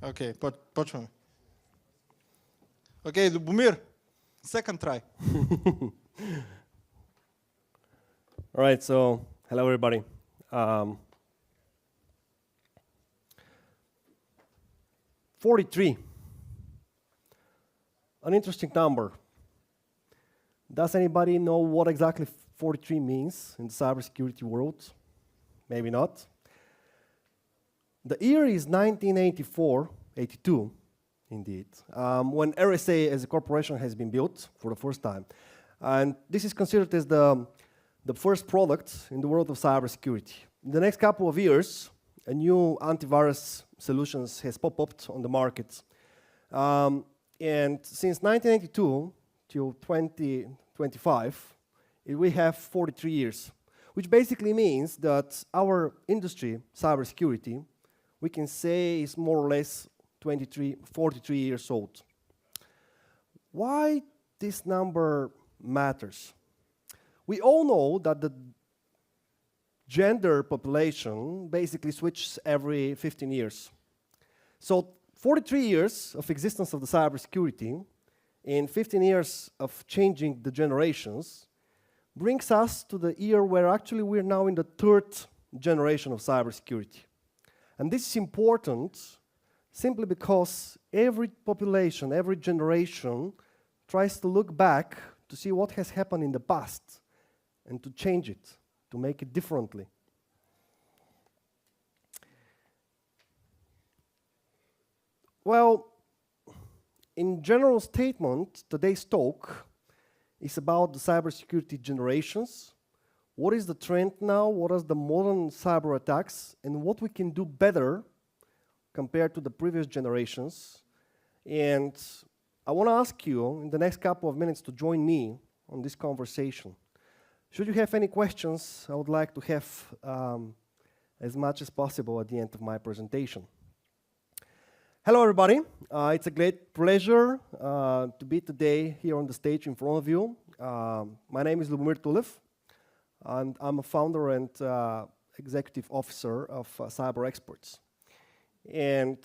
Okay, počnemo. Okay, Lyubomir, second try. All right, so hello everybody. 43, an interesting number. Does anybody know what exactly 43 means in the cybersecurity world? Maybe not. The year is 1984, 82, indeed, when RSA as a corporation has been built for the first time. And this is considered as the first product in the world of cybersecurity. In the next couple of years, a new antivirus solutions has popped up on the market. And since 1982 till 2025, we have 43 years, which basically means that our industry, cybersecurity, we can say is more or less 43 years old. Why this number matters? We all know that the gender population basically switches every 15 years. So 43 years of existence of the cybersecurity and 15 years of changing the generations brings us to the year where actually we're now in the third generation of cybersecurity. And this is important simply because every population, every generation tries to look back to see what has happened in the past and to change it, to make it differently. Well, in general statement, today's talk is about the cybersecurity generations. What is the trend now? What are the modern cyber attacks? And what we can do better compared to the previous generations. And I want to ask you in the next couple of minutes to join me on this conversation. Should you have any questions, I would like to have as much as possible at the end of my presentation. Hello, everybody. It's a great pleasure to be today here on the stage in front of you. My name is Lyubomir Tulev, and I'm a founder and executive officer of Cyber Experts. And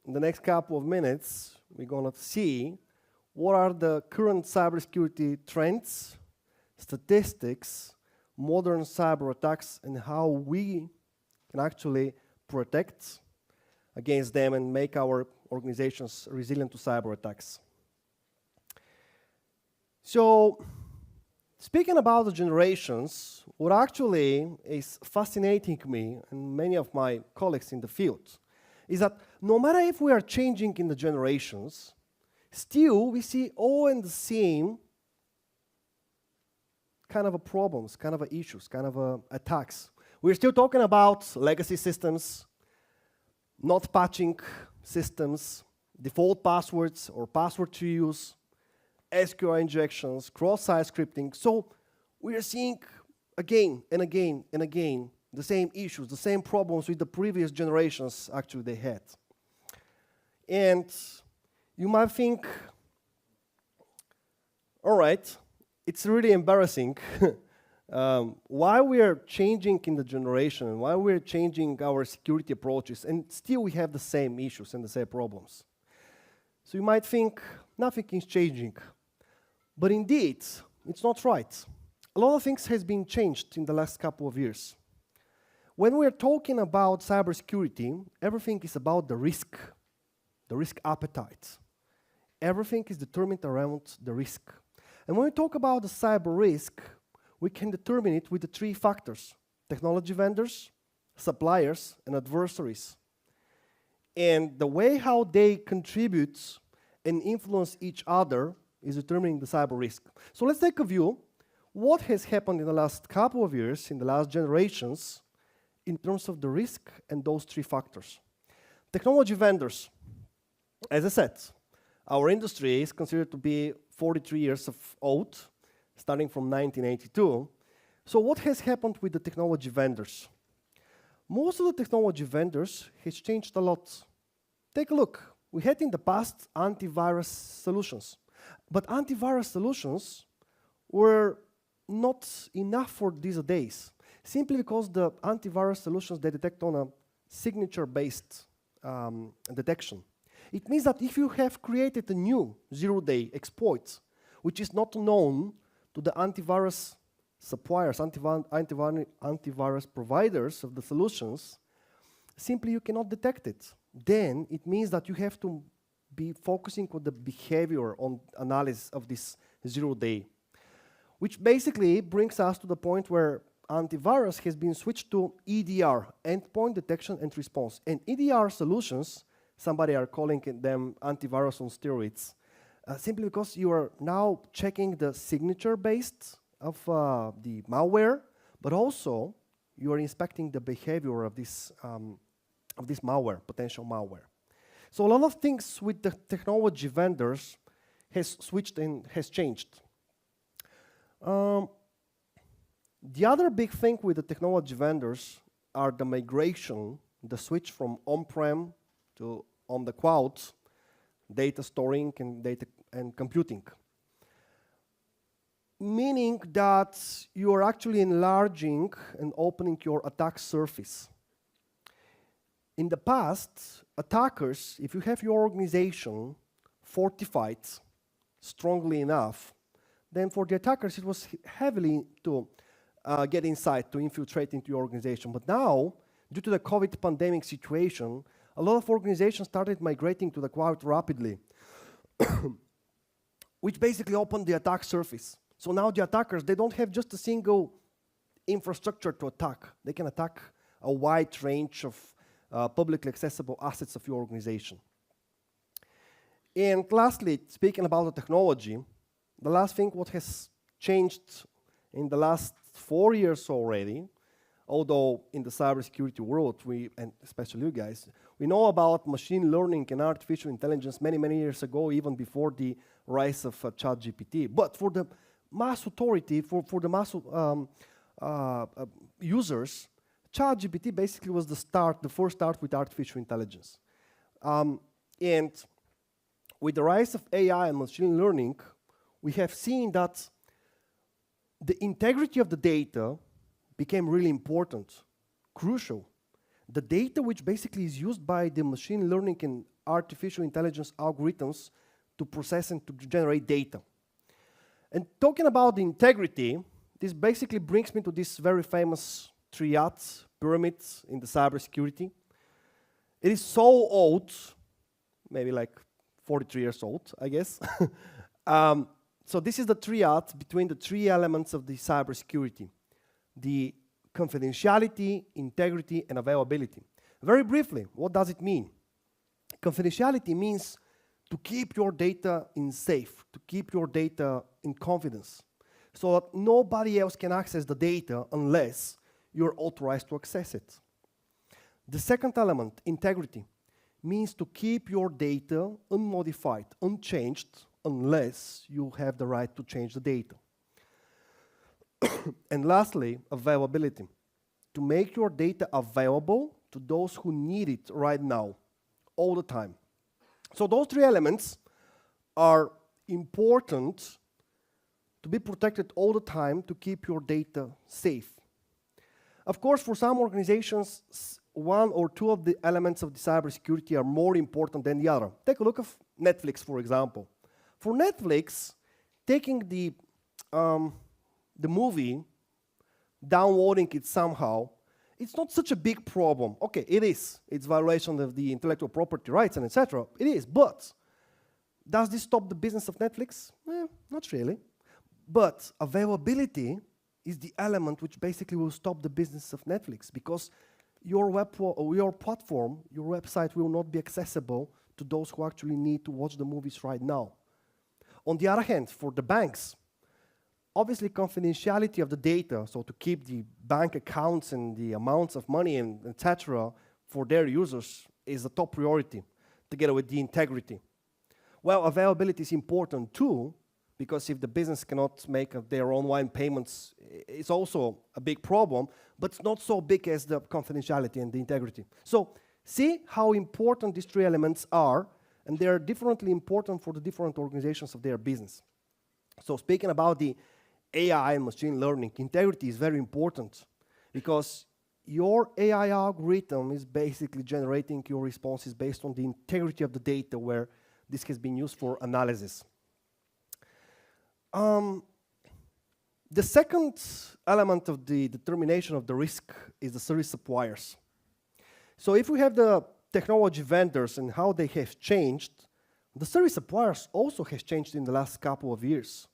in the next couple of minutes, we're going to see what are the current cybersecurity trends, statistics, modern cyber attacks, and how we can actually protect against them and make our organizations resilient to cyber attacks. So, speaking about the generations, what actually is fascinating me and many of my colleagues in the field is that no matter if we are changing in the generations, still we see all in the same kind of problems, kind of issues, kind of attacks. We're still talking about legacy systems, not patching systems, default passwords or password to use, SQL injections, cross-site scripting. So we are seeing again and again and again the same issues, the same problems with the previous generations actually they had. And you might think, all right, it's really embarrassing why we are changing in the generation and why we're changing our security approaches and still we have the same issues and the same problems. So you might think nothing is changing. But indeed, it's not right. A lot of things has been changed in the last couple of years. When we're talking about cybersecurity, everything is about the risk appetite. Everything is determined around the risk. And when we talk about the cyber risk, we can determine it with the three factors: technology vendors, suppliers, and adversaries. And the way how they contribute and influence each other is determining the cyber risk. So let's take a view what has happened in the last couple of years, in the last generations, in terms of the risk and those three factors. Technology vendors. As I said, our industry is considered to be 43 years old, starting from 1982. So what has happened with the technology vendors? Most of the technology vendors has changed a lot. Take a look. We had in the past antivirus solutions, but antivirus solutions were not enough for these days, simply because the antivirus solutions, they detect on a signature-based detection. It means that if you have created a new zero-day exploit, which is not known to the antivirus suppliers, antivirus providers of the solutions, simply you cannot detect it. Then it means that you have to be focusing on the behavior on analysis of this zero-day, which basically brings us to the point where antivirus has been switched to EDR, endpoint detection and response. And EDR solutions, somebody are calling them antivirus on steroids, simply because you are now checking the signature based of the malware, but also you are inspecting the behavior of this malware, potential malware. So a lot of things with the technology vendors has switched and has changed. The other big thing with the technology vendors are the migration, the switch from on-prem to on the cloud, data storing and data and computing. Meaning that you are actually enlarging and opening your attack surface. In the past, attackers, if you have your organization fortified strongly enough, then for the attackers it was heavily to get inside, to infiltrate into your organization. But now, due to the COVID pandemic situation, a lot of organizations started migrating to the cloud rapidly, which basically opened the attack surface. So now the attackers, they don't have just a single infrastructure to attack. They can attack a wide range of publicly accessible assets of your organization. And lastly, speaking about the technology, the last thing what has changed in the last 4 years already, although in the cybersecurity world, and especially you guys, we know about machine learning and artificial intelligence many, many years ago, even before the rise of ChatGPT. But for the mass authority, for the mass users, ChatGPT basically was the first start with artificial intelligence. And with the rise of AI and machine learning, we have seen that the integrity of the data became really important, crucial. The data which basically is used by the machine learning and artificial intelligence algorithms to process and to generate data. And talking about the integrity, this basically brings me to this very famous triad pyramid in the cybersecurity. It is so old, maybe like 43 years old, I guess. So this is the triad between the three elements of the cybersecurity: the confidentiality, integrity, and availability. Very briefly, what does it mean? Confidentiality means to keep your data in safe, to keep your data in confidence, so that nobody else can access the data unless you're authorized to access it. The second element, integrity, means to keep your data unmodified, unchanged, unless you have the right to change the data. And lastly, availability, to make your data available to those who need it right now, all the time. So those three elements are important to be protected all the time to keep your data safe. Of course, for some organizations, one or two of the elements of the cybersecurity are more important than the other. Take a look at Netflix, for example. For Netflix, taking the movie, downloading it somehow, it's not such a big problem. Okay, it is. It's violation of the intellectual property rights and etc. It is, but does this stop the business of Netflix? Not really. But availability is the element which basically will stop the business of Netflix, because your your platform, your website will not be accessible to those who actually need to watch the movies right now. On the other hand, for the banks, obviously confidentiality of the data, so to keep the bank accounts and the amounts of money and etc. for their users is a top priority, together with the integrity. Well, availability is important too, because if the business cannot make their online payments, it's also a big problem, but it's not so big as the confidentiality and the integrity. So see how important these three elements are, and they are differently important for the different organizations of their business. So speaking about the AI and machine learning, integrity is very important, because your AI algorithm is basically generating your responses based on the integrity of the data where this has been used for analysis. The second element of the determination of the risk is the service suppliers. So if we have the technology vendors and how they have changed, the service suppliers also has changed in the last couple of years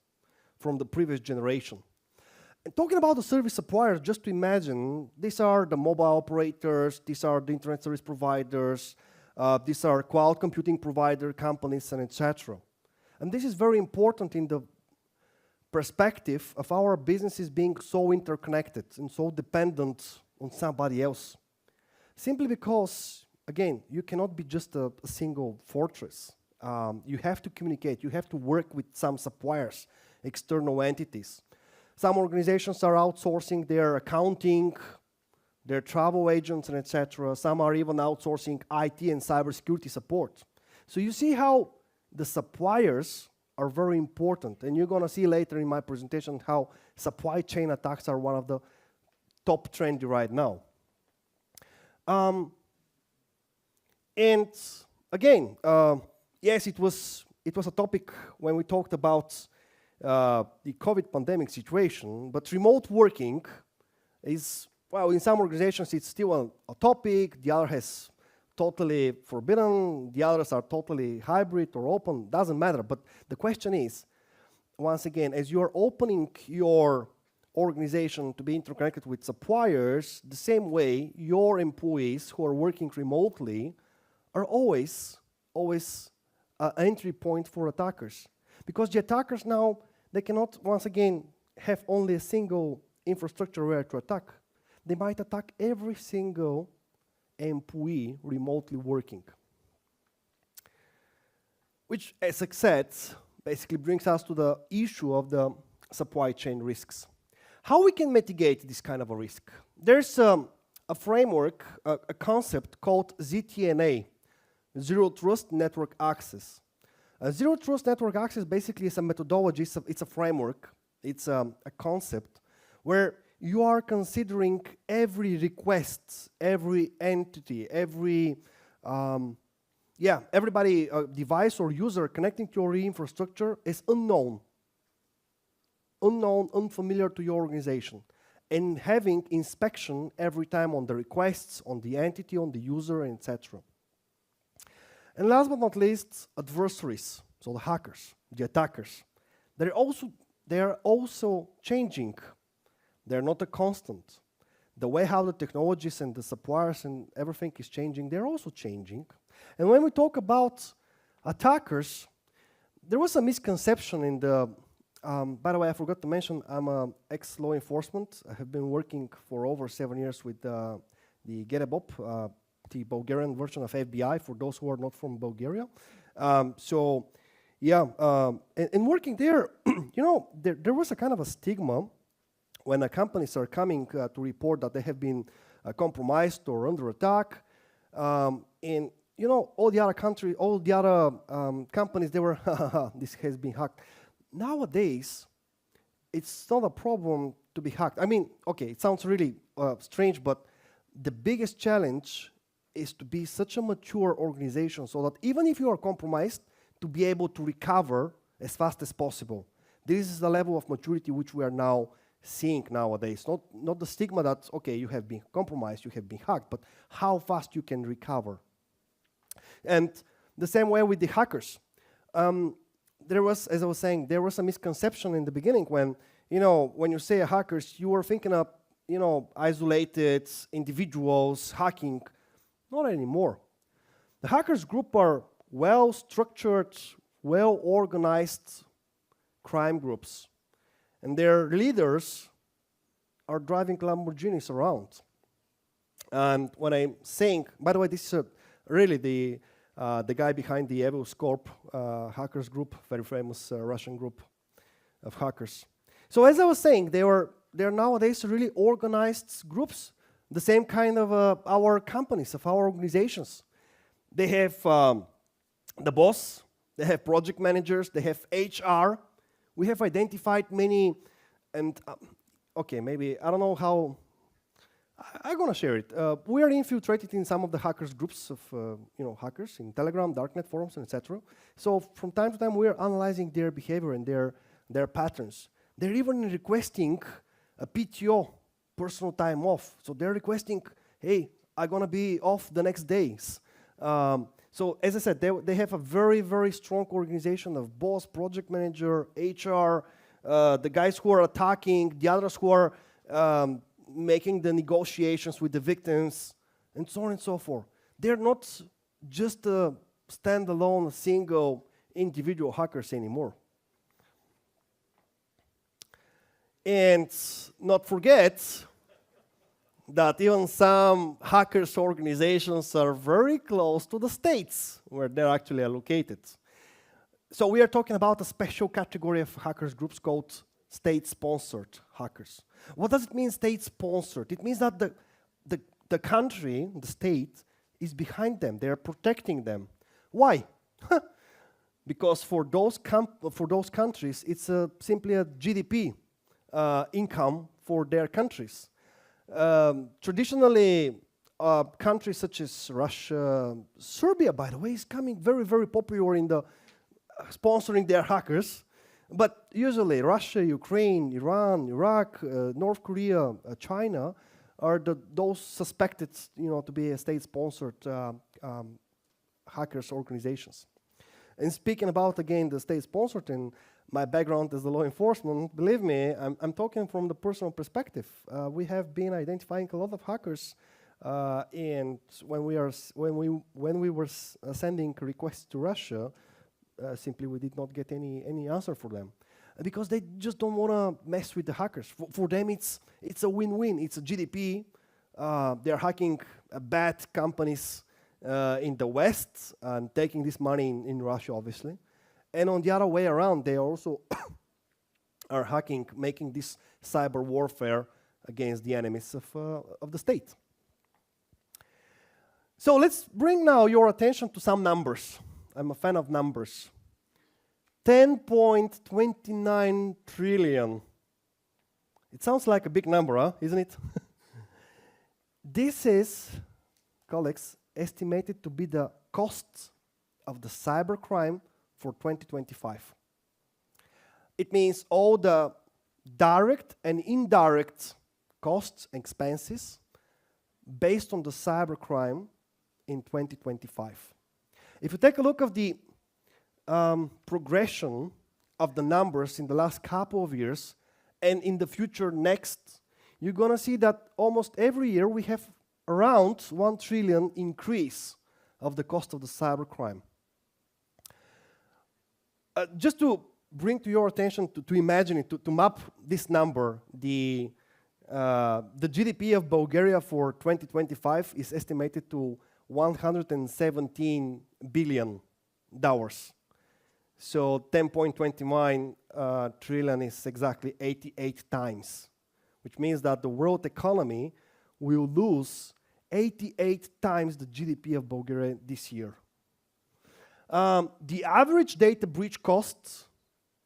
from the previous generation. And talking about the service suppliers, just to imagine, these are the mobile operators, these are the internet service providers, these are cloud computing provider companies, and etc. And this is very important in the perspective of our businesses being so interconnected and so dependent on somebody else. Simply because, again, you cannot be just a single fortress. You have to communicate, you have to work with some suppliers, external entities. Some organizations are outsourcing their accounting, their travel agents, and etc. Some are even outsourcing IT and cybersecurity support. So you see how the suppliers are very important. And you're going to see later in my presentation how supply chain attacks are one of the top trendy right now. And again, yes, it was a topic when we talked about the COVID pandemic situation, but remote working is, well, in some organizations it's still a topic, the other has totally forbidden, the others are totally hybrid or open, doesn't matter. But the question is, once again, as you're opening your organization to be interconnected with suppliers, the same way your employees who are working remotely are always an entry point for attackers. Because the attackers now, they cannot, once again, have only a single infrastructure where to attack. They might attack every single employee remotely working. Which, as I said, basically brings us to the issue of the supply chain risks. How we can mitigate this kind of a risk? There's a framework, a concept called ZTNA, Zero Trust Network Access. Zero Trust Network Access basically is a methodology, it's a framework, it's a concept where you are considering every request, every entity, everybody, device or user connecting to your infrastructure is unknown, unfamiliar to your organization, and having inspection every time on the requests, on the entity, on the user, etc. And last but not least, adversaries, so the hackers, the attackers. They are also changing. They're not a constant. The way how the technologies and the suppliers and everything is changing, they're also changing. And when we talk about attackers, there was a misconception in the, by the way, I forgot to mention, I'm an ex-law enforcement. I have been working for over 7 years with the GetABOP, the Bulgarian version of FBI, for those who are not from Bulgaria. And working there, there was a kind of a stigma when companies are coming to report that they have been compromised or under attack. All the other countries, all the other companies, they were, this has been hacked. Nowadays, it's not a problem to be hacked. I mean, okay, it sounds really strange, but the biggest challenge is to be such a mature organization so that even if you are compromised, to be able to recover as fast as possible. This is the level of maturity which we are now seeing nowadays. Not the stigma that, okay, you have been compromised, you have been hacked, but how fast you can recover. And the same way with the hackers. There was, as I was saying, there was a misconception in the beginning when you say hackers, you were thinking of, isolated individuals hacking. Not anymore. The hackers group are well-structured, well-organized crime groups. And their leaders are driving Lamborghinis around. And when I'm saying, by the way, this is really the guy behind the Evil Corp hackers group, very famous Russian group of hackers. So as I was saying, they're nowadays really organized groups, the same kind of our companies, of our organizations. They have the boss, they have project managers, they have HR. We have identified many, and okay, maybe, I don't know how, I'm gonna share it. We are infiltrated in some of the hackers groups of hackers in Telegram, darknet forums, and etc. So from time to time, we are analyzing their behavior and their patterns. They're even requesting a PTO, personal time off. So they're requesting, hey, I'm gonna be off the next days. So as I said, they have a very, very strong organization of boss, project manager, HR, the guys who are attacking, the others who are making the negotiations with the victims, and so on and so forth. They're not just standalone, single, individual hackers anymore. And not forget that even some hackers organizations are very close to the states where they're actually located. So we are talking about a special category of hackers groups called state-sponsored hackers. What does it mean, state-sponsored? It means that the country, the state, is behind them. They are protecting them. Why? Because for those countries, it's simply a GDP income for their countries. Traditionally, countries such as Russia, Serbia, by the way, is coming very, very popular in the sponsoring their hackers. But usually, Russia, Ukraine, Iran, Iraq, North Korea, China are those suspected, to be state-sponsored hackers organizations. And speaking about again the state-sponsored and my background as a law enforcement, believe me, I'm talking from the personal perspective. We have been identifying a lot of hackers, and when we were sending requests to Russia, simply we did not get any answer for them, because they just don't want to mess with the hackers. For them, it's a win-win. It's a GDP. They're hacking bad companies in the West and taking this money in Russia, obviously. And on the other way around, they also are hacking, making this cyber warfare against the enemies of the state. So let's bring now your attention to some numbers. I'm a fan of numbers. 10.29 trillion. It sounds like a big number, isn't it? This is, colleagues, estimated to be the cost of the cybercrime for 2025. It means all the direct and indirect costs and expenses based on the cybercrime in 2025. If you take a look at the progression of the numbers in the last couple of years and in the future next, you're going to see that almost every year we have around 1 trillion increase of the cost of the cybercrime. Just to bring to your attention, to imagine it, to map this number, the GDP of Bulgaria for 2025 is estimated to $117 billion. So 10.29 trillion is exactly 88 times, which means that the world economy will lose 88 times the GDP of Bulgaria this year. The average data breach cost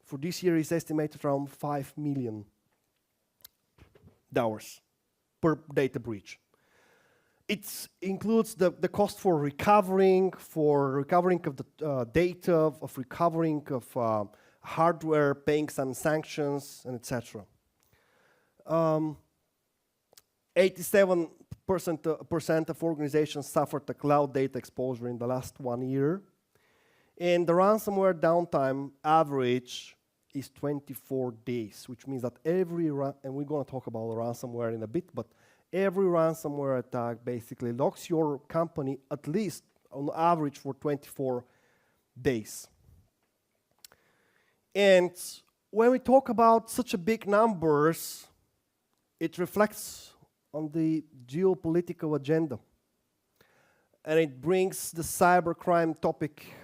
for this year is estimated around $5 million per data breach. It includes the cost for recovering of the data, of recovering of hardware, paying some sanctions, and etc. 87% of organizations suffered a cloud data exposure in the last 1 year. And the ransomware downtime average is 24 days, which means that and we're going to talk about ransomware in a bit, but every ransomware attack basically locks your company at least on average for 24 days. And when we talk about such a big numbers, it reflects on the geopolitical agenda. And it brings the cybercrime topic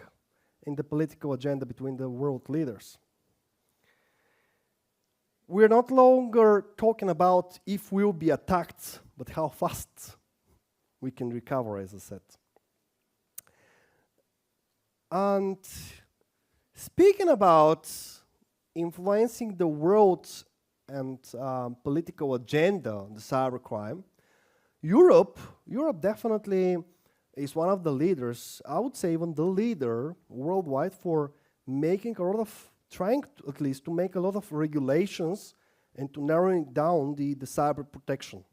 in the political agenda between the world leaders. We're not longer talking about if we'll be attacked, but how fast we can recover, as I said. And speaking about influencing the world and political agenda, the cybercrime, Europe definitely is one of the leaders, I would say even the leader worldwide for making a lot of, trying to, at least to make a lot of regulations and to narrowing down the cyber protection.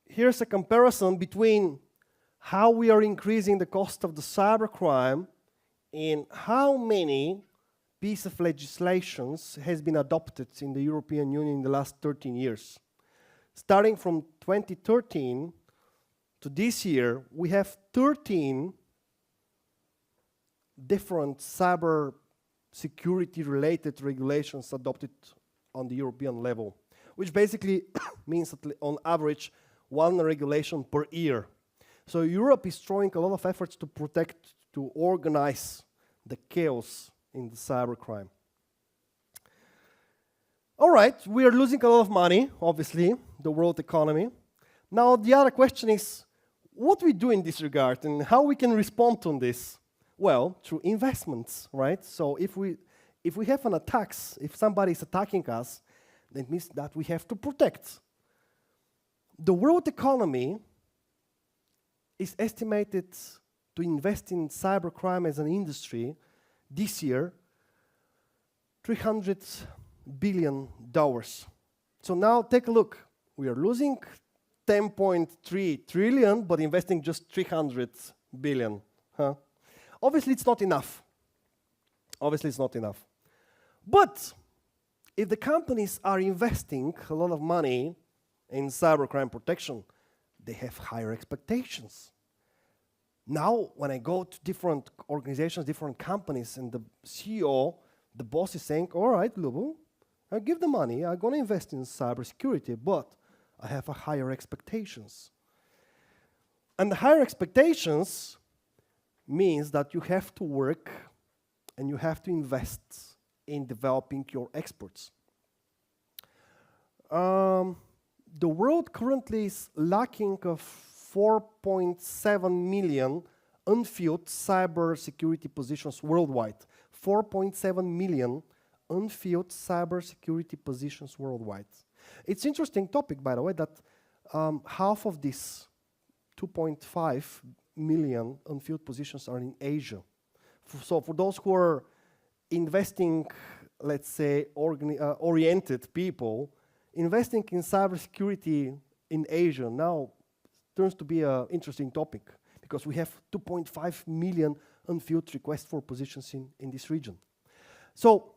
Here's a comparison between how we are increasing the cost of the cybercrime and how many pieces of legislations has been adopted in the European Union in the last 13 years. Starting from 2013 to this year, we have 13 different cyber security related regulations adopted on the European level, which basically means that on average one regulation per year. So Europe is throwing a lot of efforts to protect, to organize the chaos in the cybercrime. All right, we are losing a lot of money, obviously, the world economy. Now the other question is, what we do in this regard and how we can respond to this? Well, through investments, right? So if we have an attack, if somebody is attacking us, that means that we have to protect. The world economy is estimated to invest in cybercrime as an industry this year $300 billion. So now take a look. We are losing 10.3 trillion, but investing just 300 billion. Huh? Obviously, it's not enough. Obviously, it's not enough. But if the companies are investing a lot of money in cybercrime protection, they have higher expectations. Now, when I go to different organizations, different companies, and the CEO, the boss is saying, all right, Lubo, I give the money, I'm going to invest in cybersecurity, but I have a higher expectations. And the higher expectations means that you have to work and you have to invest in developing your experts. The world currently is lacking of 4.7 million unfilled cybersecurity positions worldwide. 4.7 million unfilled cybersecurity positions worldwide. It's an interesting topic, by the way, that half of this 2.5 million unfilled positions are in Asia. So for those who are investing, let's say, oriented people, investing in cybersecurity in Asia now turns to be an interesting topic because we have 2.5 million unfilled requests for positions in this region. So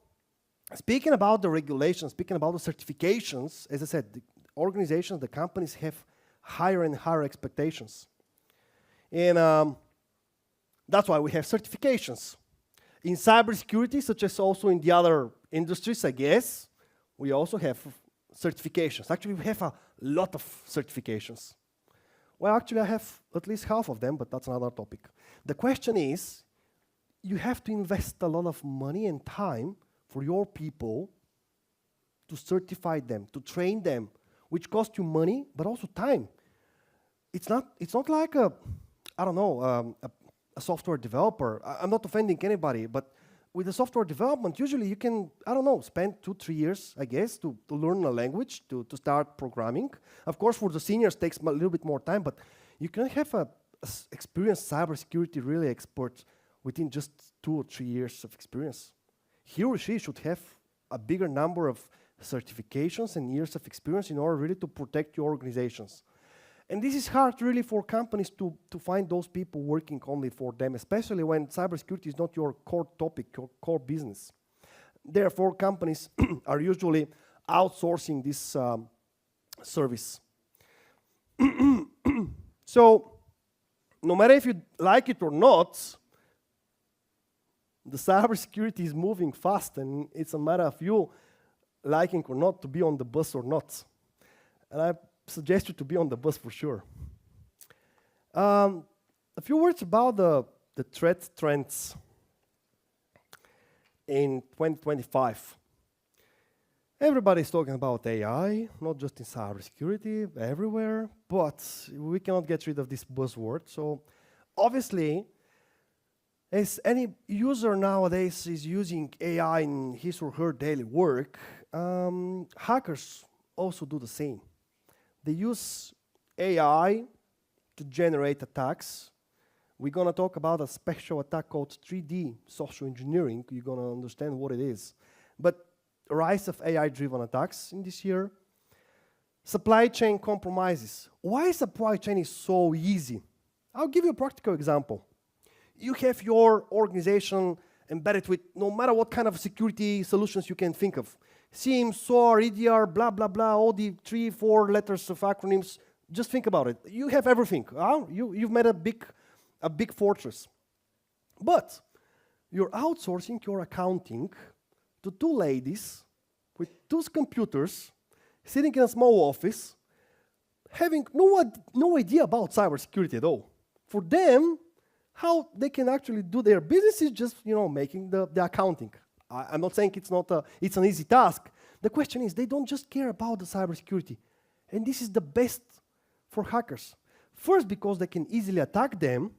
speaking about the regulations, speaking about the certifications, as I said, the organizations, the companies have higher and higher expectations. And that's why we have certifications. In cybersecurity, such as also in the other industries, I guess, we also have certifications. Actually, we have a lot of certifications. Well, actually, I have at least half of them, but that's another topic. The question is, you have to invest a lot of money and time for your people to certify them, to train them, which costs you money, but also time. It's not like a software developer. I'm not offending anybody, but with the software development, usually you can, spend 2-3 years, I guess, to learn a language, to start programming. Of course, for the seniors, it takes a little bit more time, but you can have a experienced cybersecurity really expert within just 2 or 3 years of experience. He or she should have a bigger number of certifications and years of experience in order really to protect your organizations. And this is hard really for companies to find those people working only for them, especially when cybersecurity is not your core topic, your core business. Therefore, companies are usually outsourcing this service. So, no matter if you like it or not, the cybersecurity is moving fast, and it's a matter of you liking or not to be on the bus or not. And I suggest you to be on the bus for sure. A few words about the threat trends in 2025. Everybody's talking about AI, not just in cybersecurity, everywhere, but we cannot get rid of this buzzword. So obviously, as any user nowadays is using AI in his or her daily work, hackers also do the same. They use AI to generate attacks. We're going to talk about a special attack called 3D social engineering. You're going to understand what it is. But rise of AI-driven attacks in this year. Supply chain compromises. Why supply chain is so easy? I'll give you a practical example. You have your organization embedded with no matter what kind of security solutions you can think of. SIEM, SOAR, EDR, blah, blah, blah, all the 3, 4 letters of acronyms. Just think about it. You have everything. You've made a big fortress. But you're outsourcing your accounting to 2 ladies with 2 computers sitting in a small office, having no idea about cybersecurity at all. For them, how they can actually do their business is just making the accounting. I'm not saying it's an easy task. The question is they don't just care about the cybersecurity. And this is the best for hackers. First, because they can easily attack them,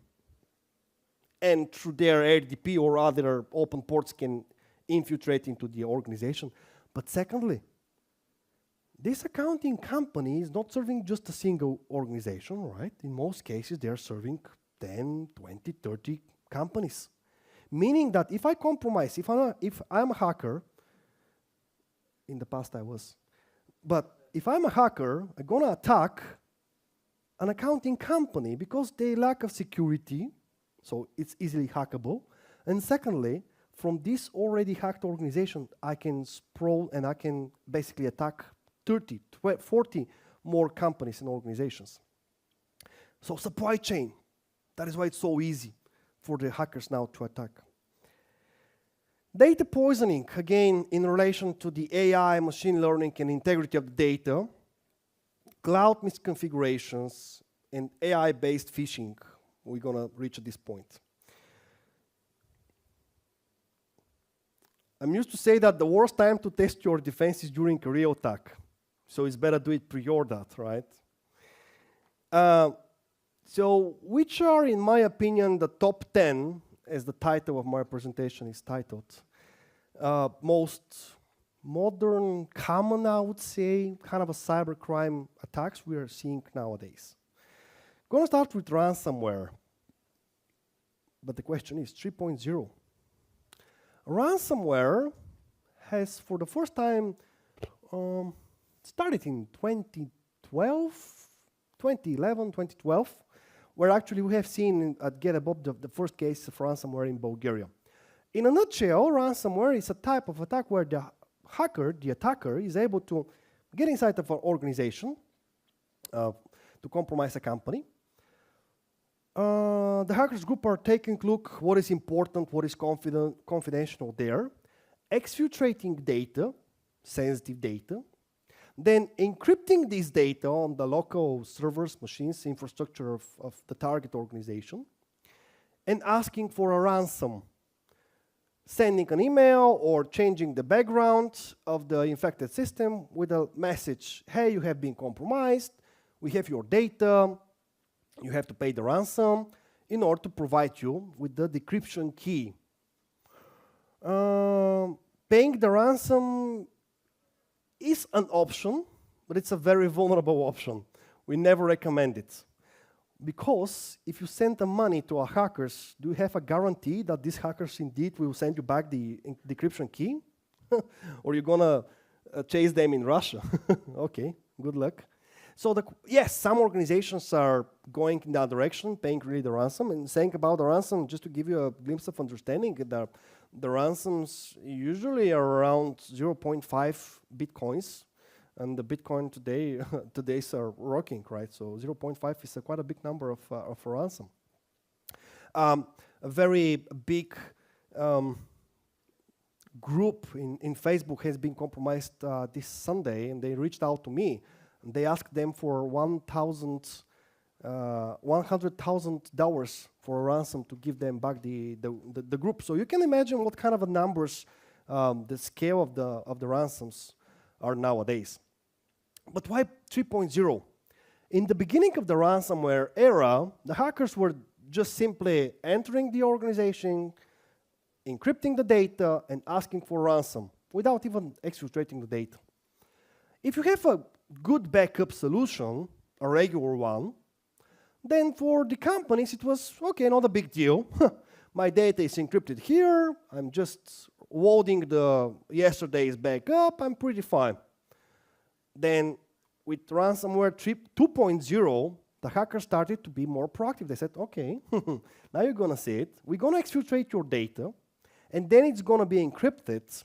and through their RDP or other open ports can infiltrate into the organization. But secondly, this accounting company is not serving just a single organization, right? In most cases, they're serving 10, 20, 30 companies. Meaning that if I compromise, if I'm a hacker, in the past I was, but if I'm a hacker, I'm going to attack an accounting company because they lack of security, so it's easily hackable. And secondly, from this already hacked organization, I can sprawl and I can basically attack 30, 40 more companies and organizations. So supply chain, that is why it's so easy for the hackers now to attack. Data poisoning, again, in relation to the AI, machine learning, and integrity of the data. Cloud misconfigurations and AI-based phishing. We're going to reach at this point. I'm used to say that the worst time to test your defense is during a real attack. So it's better do it prior that, right? So which are, in my opinion, the top 10, as the title of my presentation is titled, most modern, common, I would say, kind of a cybercrime attacks we are seeing nowadays. I'm going to start with ransomware. But the question is 3.0. Ransomware has, for the first time, started in 2011, 2012, where actually we have seen at GitHub the first case of ransomware in Bulgaria. In a nutshell, ransomware is a type of attack where the attacker, is able to get inside of an organization to compromise a company. The hackers group are taking a look what is important, what is confidential there, exfiltrating data, sensitive data, then encrypting this data on the local servers, machines, infrastructure of the target organization, and asking for a ransom, sending an email or changing the background of the infected system with a message, hey, you have been compromised, we have your data, you have to pay the ransom in order to provide you with the decryption key. Paying the ransom is an option, but it's a very vulnerable option. We never recommend it. Because if you send the money to a hackers, do you have a guarantee that these hackers indeed will send you back the decryption key? Or you're gonna chase them in Russia? Okay, good luck. So yes, some organizations are going in that direction, paying really the ransom, and saying about the ransom, just to give you a glimpse of understanding, the ransoms usually are around 0.5 Bitcoins, and the Bitcoin today's are rocking, right? So 0.5 is quite a big number of a ransom. A very big group in Facebook has been compromised this Sunday, and they reached out to me. They asked them for $100,000 for a ransom to give them back the group. So you can imagine what kind of numbers the scale of the ransoms are nowadays. But why 3.0? In the beginning of the ransomware era, the hackers were just simply entering the organization, encrypting the data, and asking for ransom without even exfiltrating the data. If you have a good backup solution, a regular one, then for the companies it was, okay, not a big deal. My data is encrypted here, I'm just loading the yesterday's backup, I'm pretty fine. Then with ransomware 2.0, the hackers started to be more proactive. They said, okay, now you're gonna see it, we're gonna exfiltrate your data, and then it's gonna be encrypted,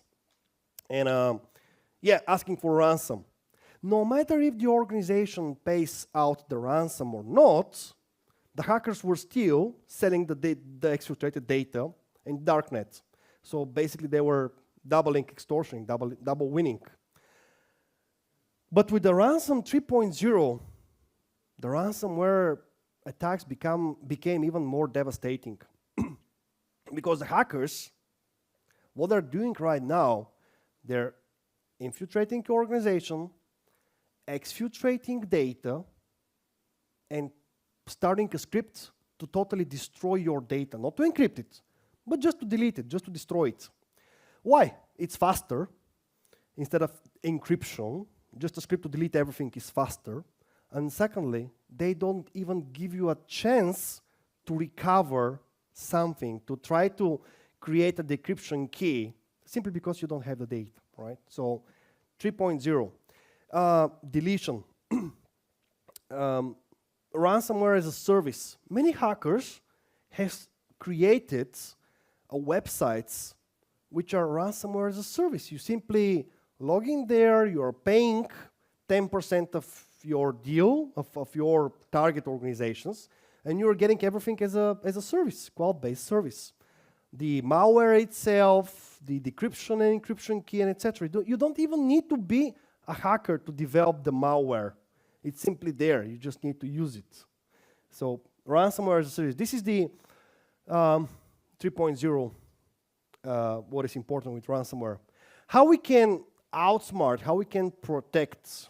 and yeah, asking for ransom. No matter if the organization pays out the ransom or not, the hackers were still selling the exfiltrated data in darknet. So basically they were doubling extortion, double winning. But with the ransom 3.0, the ransomware attacks became even more devastating. Because the hackers, what they're doing right now, they're infiltrating your organization, exfiltrating data, and starting a script to totally destroy your data. Not to encrypt it, but just to delete it, just to destroy it. Why? It's faster. Instead of encryption, just a script to delete everything is faster. And secondly, they don't even give you a chance to recover something, to try to create a decryption key, simply because you don't have the data, right? So 3.0. Deletion. Ransomware as a service. Many hackers have created websites which are ransomware as a service. You simply log in there, you're paying 10% of your deal, of your target organizations, and you're getting everything as a service, cloud-based service. The malware itself, the decryption and encryption key, and etc. You don't even need to be a hacker to develop the malware. It's simply there. You just need to use it. So ransomware as a service. This is the 3.0, what is important with ransomware. How we can outsmart, how we can protect.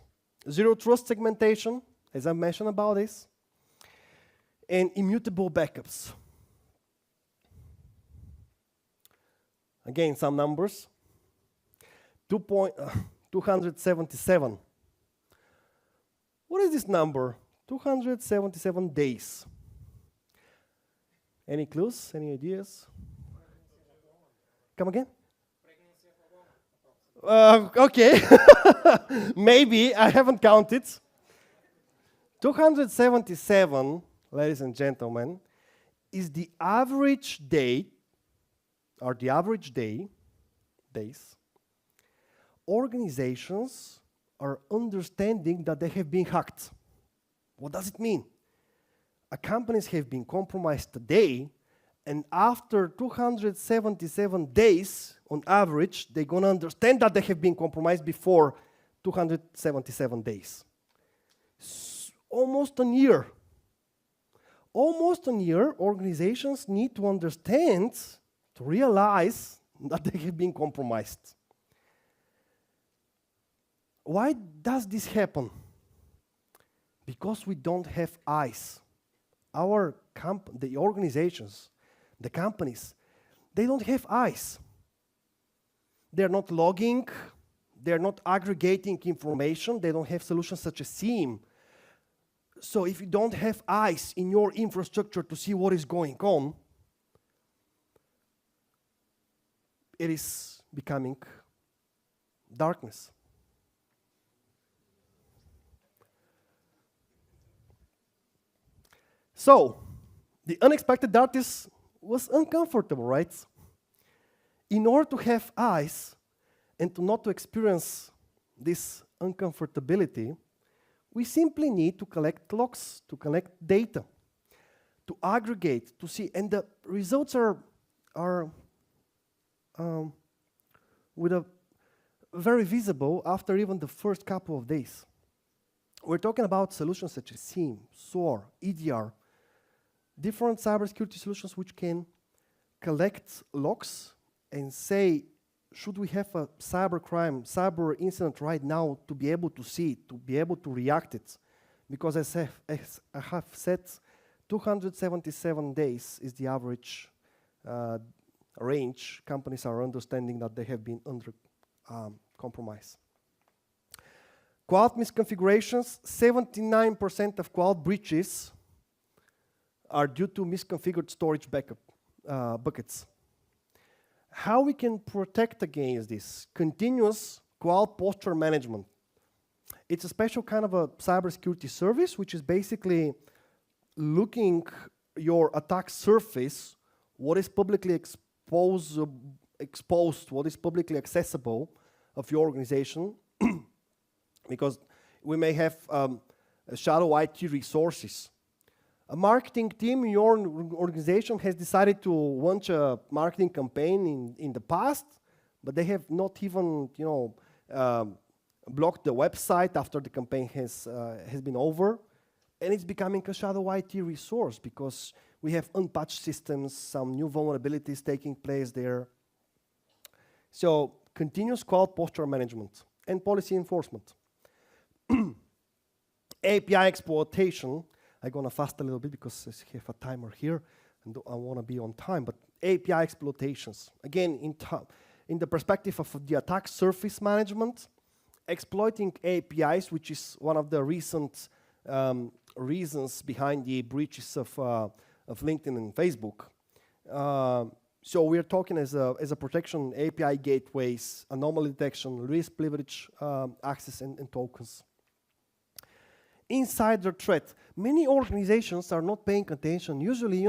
Zero trust segmentation, as I mentioned about this, and immutable backups. Again, some numbers. 277. What is this number? 277 days. Any clues? Any ideas? Come again? Okay. Maybe. I haven't counted. 277, ladies and gentlemen, is the average day, or the average days, organizations are understanding that they have been hacked. What does it mean? Companies have been compromised today, and after 277 days, on average, they're going to understand that they have been compromised before 277 days. Almost a year. Almost a year, organizations need to understand, to realize that they have been compromised. Why does this happen? Because we don't have eyes. The organizations, the companies, they don't have eyes. They're not logging, they're not aggregating information, they don't have solutions such as SIEM. So if you don't have eyes in your infrastructure to see what is going on, it is becoming darkness. So, the unexpected darkness was uncomfortable, right? In order to have eyes and to not to experience this uncomfortability, we simply need to collect logs, to collect data, to aggregate, to see, and the results are very visible after even the first couple of days. We're talking about solutions such as SIEM, SOAR, EDR, different cybersecurity solutions which can collect logs and say, should we have a cyber incident right now to be able to see it, to be able to react it? Because as I have said, 277 days is the average range. Companies are understanding that they have been under compromise. Cloud misconfigurations, 79% of cloud breaches are due to misconfigured storage backup buckets. How we can protect against this? Continuous cloud posture management. It's a special kind of a cybersecurity service, which is basically looking your attack surface, what is publicly exposed, what is publicly accessible of your organization, because we may have shadow IT resources. A marketing team in your organization has decided to launch a marketing campaign in the past, but they have not even, blocked the website after the campaign has been over, and it's becoming a shadow IT resource because we have unpatched systems, some new vulnerabilities taking place there. So continuous cloud posture management and policy enforcement. API exploitation. I'm gonna fast a little bit because I have a timer here and I want to be on time. But API exploitations, again, in the perspective of the attack surface management, exploiting APIs, which is one of the recent reasons behind the breaches of LinkedIn and Facebook. So we're talking as a protection, API gateways, anomaly detection, risk privilege access and tokens. Insider threat. Many organizations are not paying attention. Usually,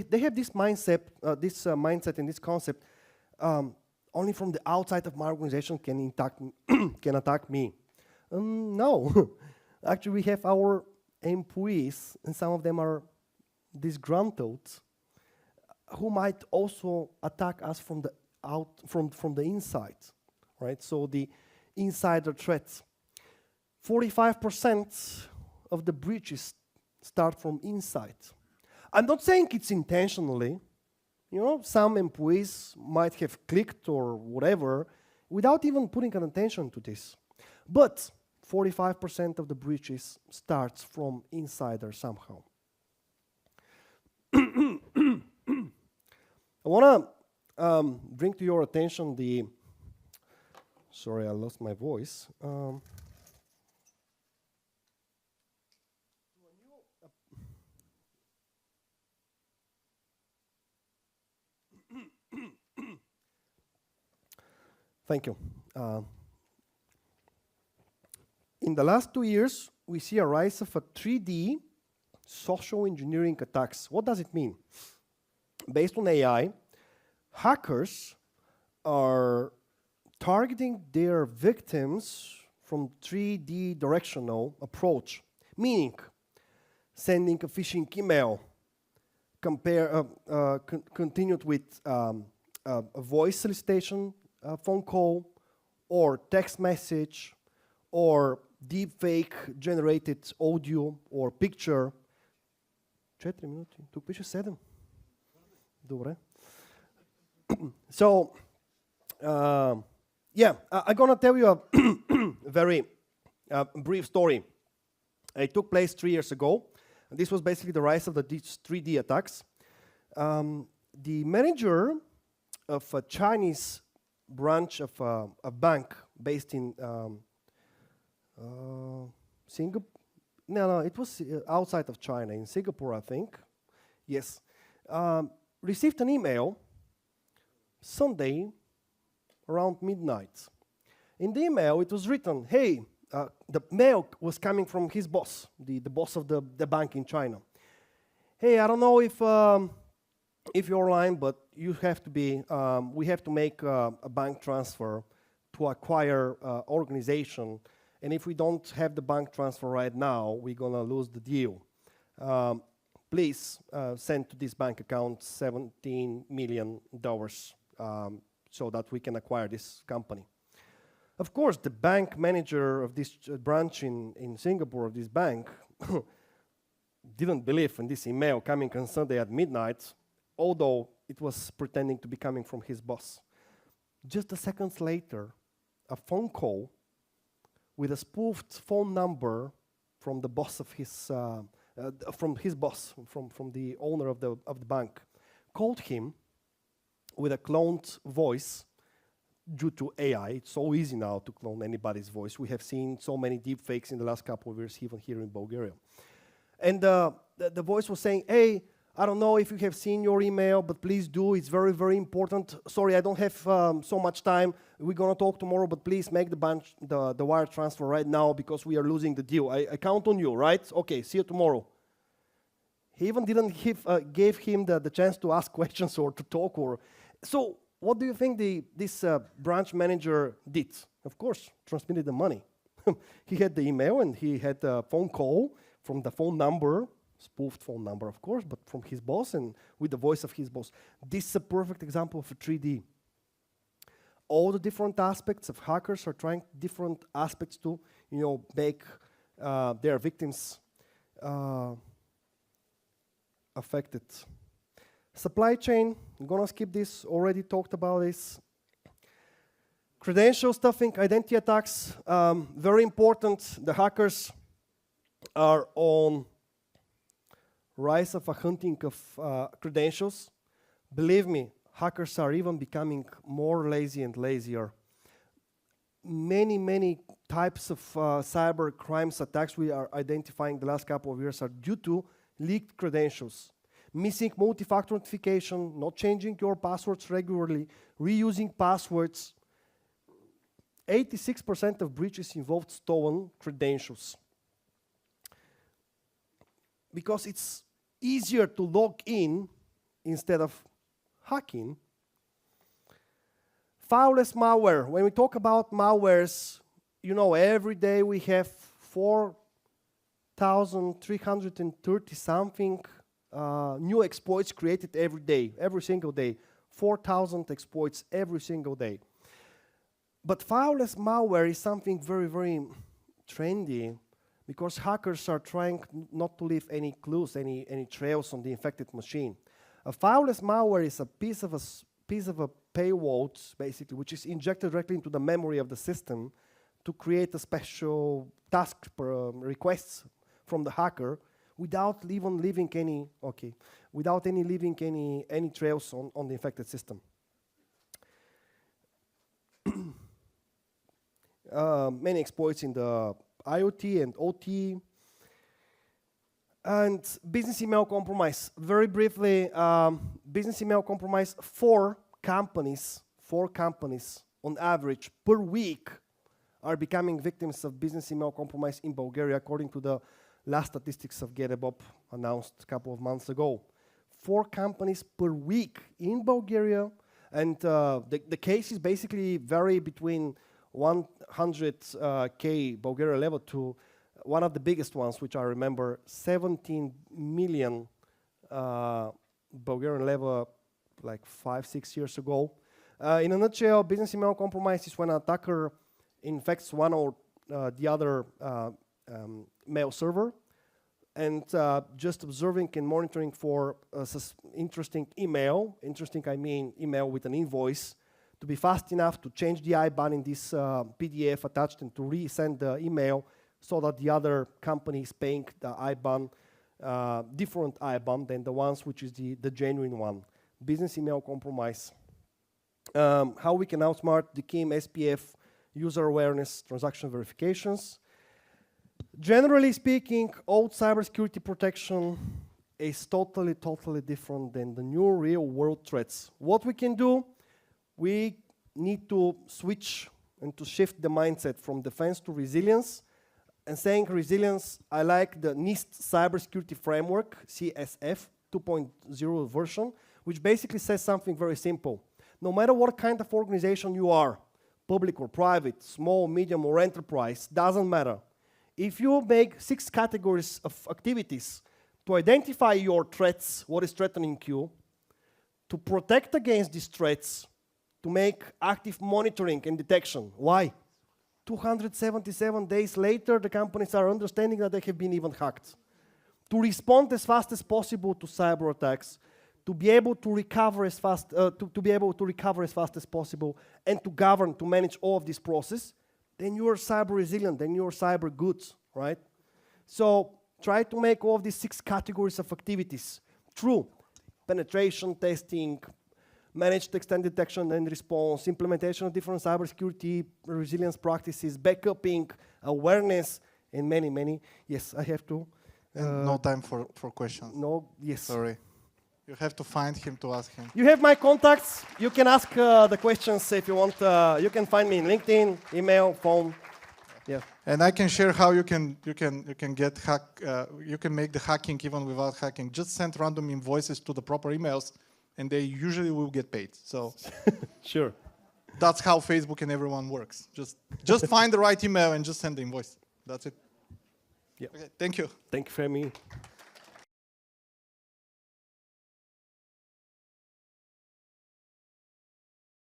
they have this mindset, and this concept. Only from the outside of my organization can attack me. No, actually, we have our employees, and some of them are disgruntled, who might also attack us from the inside, right? So the insider threats. 45% of the breaches start from inside. I'm not saying it's intentionally. Some employees might have clicked or whatever without even putting an attention to this. But 45% of the breaches starts from insider somehow. I want to bring to your attention sorry, I lost my voice. Thank you. In the last 2 years, we see a rise of a 3D social engineering attacks. What does it mean? Based on AI, hackers are targeting their victims from 3D directional approach, meaning sending a phishing email, continued with a voice solicitation, phone call, or text message, or deepfake generated audio or picture. 4 minuti. Тук пише 7. Добре. So, I'm gonna tell you a very brief story. It took place 3 years ago. This was basically the rise of the 3D attacks. The manager of a Chinese branch of a bank based in Singapore. No, it was outside of China, in Singapore, I think. Yes. Received an email Sunday around midnight. In the email, it was written, hey, the mail was coming from his boss, the boss of the bank in China. Hey, I don't know if you're online, but you have to be, we have to make a bank transfer to acquire organization. And if we don't have the bank transfer right now, we're going to lose the deal. Please send to this bank account $17 million so that we can acquire this company. Of course, the bank manager of this branch in Singapore, of this bank, didn't believe in this email coming on Sunday at midnight, although it was pretending to be coming from his boss. Just a second later, a phone call with a spoofed phone number from the boss of his, from the owner of the bank, called him with a cloned voice, due to AI. It's so easy now to clone anybody's voice. We have seen so many deep fakes in the last couple of years, even here in Bulgaria. And the voice was saying, hey, I don't know if you have seen your email, but please do. It's very, very important. Sorry, I don't have so much time. We're going to talk tomorrow, but please make the wire transfer right now because we are losing the deal. I count on you, right? Okay, see you tomorrow. He even didn't gave him the chance to ask questions or to talk. So what do you think this branch manager did? Of course, transmitted the money. He had the email and he had a phone call from the phone number, spoofed phone number, of course, but from his boss and with the voice of his boss. This is a perfect example of a 3D. All the different aspects of hackers are trying different aspects to, make their victims affected. Supply chain, I'm gonna skip this, already talked about this. Credential stuffing, identity attacks, very important. The hackers are on rise of a hunting of credentials. Believe me, hackers are even becoming more lazy and lazier. Many types of cyber crimes attacks we are identifying the last couple of years are due to leaked credentials. Missing multi-factor authentication, not changing your passwords regularly, reusing passwords. 86% of breaches involved stolen credentials. Because it's easier to log in instead of hacking. Fileless malware. When we talk about malwares, every day we have 4,330 something new exploits created every day, every single day. 4,000 exploits every single day. But fileless malware is something very, very trendy because hackers are trying not to leave any clues, any trails on the infected machine. A fileless malware is a piece of a payload, basically, which is injected directly into the memory of the system to create a special task requests from the hacker without even leaving any trails on the infected system. Many exploits in the IoT and OT. And business email compromise. Very briefly, business email compromise, four companies on average per week are becoming victims of business email compromise in Bulgaria, according to the last statistics of GetABOP announced a couple of months ago. 4 companies per week in Bulgaria, and the cases basically vary between 100K Bulgaria level to one of the biggest ones, which I remember, 17 million Bulgarian level, like 5-6 years ago. In a nutshell, business email compromise is when an attacker infects one or the other mail server, and just observing and monitoring for interesting email, I mean email with an invoice, to be fast enough to change the IBAN in this PDF attached and to resend the email so that the other company is paying the IBAN, different IBAN than the ones which is the genuine one. Business email compromise. How we can outsmart the KIM, SPF, user awareness, transaction verifications. Generally speaking, old cybersecurity protection is totally different than the new real-world threats. What we can do, we need to switch and to shift the mindset from defense to resilience. And saying resilience, I like the NIST cybersecurity framework, CSF 2.0 version, which basically says something very simple. No matter what kind of organization you are, public or private, small, medium, or enterprise, doesn't matter. If you make 6 categories of activities to identify your threats, what is threatening you, to protect against these threats, to make active monitoring and detection. Why? 277 days later, the companies are understanding that they have been even hacked. To respond as fast as possible to cyber attacks, to be able to recover as fast, as possible, and to govern, to manage all of this process, then you are cyber resilient, then you are cyber good, right? So try to make all of these 6 categories of activities through penetration testing, managed extended detection and response, implementation of different cybersecurity resilience practices, backupping, awareness, and many, many. Yes, I have to. And no time for questions. No, yes. Sorry. You have to find him to ask him. You have my contacts. You can ask the questions if you want. You can find me in LinkedIn, email, phone. Yeah. And I can share how you can get you can make the hacking even without hacking. Just send random invoices to the proper emails, and they usually will get paid. So Sure. that's how Facebook and everyone works. Just find the right email and just send the invoice. That's it. Yeah. Okay, thank you. Thank you for having me.